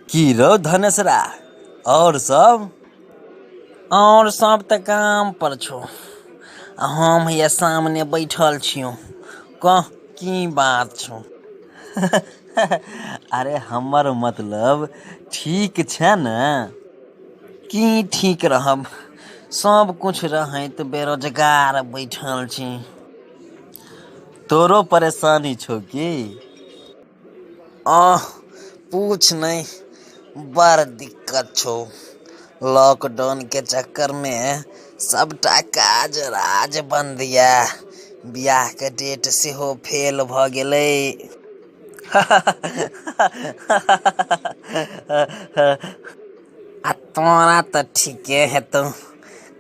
की रौ धनेसरा और सब त काम पर छौ। हम ये सामने बैठल छियो। कह की बात छौ? अरे हमर मतलब ठीक छै ने? की ठीक रहब, सब कुछ रहैत बेरोजगार बैठल छी। तोरो परेशानी छौ की? आह पूछ नहीं, बड़ दिक्कत छौ। लॉकडाउन के चक्कर में सबटा काज राज बंद ये। बियाह के डेट सेहो फेल भ गेलै। आ तोरा त ठीके हेतौ,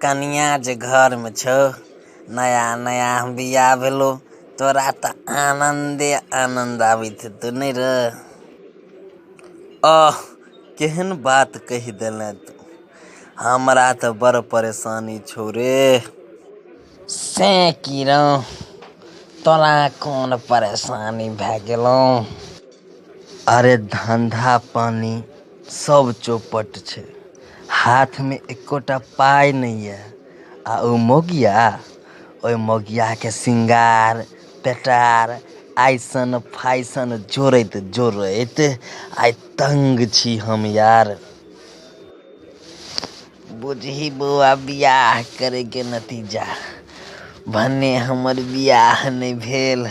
कनिया जे घर में छौ, नया नया बियाह भेलो, तोरा त आनंदे आनंद आबैत हेतौ नै रे? आह केहन बात कहि देले तू। हमरा त बड़ परेशानी छौ रे। से की रौ, तोरा कोन परेशानी भए गेलौ? अरे धंधा पानी सब चौपट छै, हाथ में एकोटा पाय नहीं ये। आ ओ मौगिया, ओइ मौगिया के सिंगार पेटार आइसन फाइसन जोड़ैत जोड़ैत आइ तंग छी हम यार। बुझही बौआ, बियाह करे के नतीजा भने हमर बियाह नहीं भेल,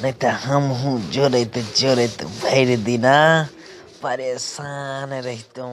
नहीं त हमहू जोड़ैत जोड़ैत भरि दिना परेशान रहितौं।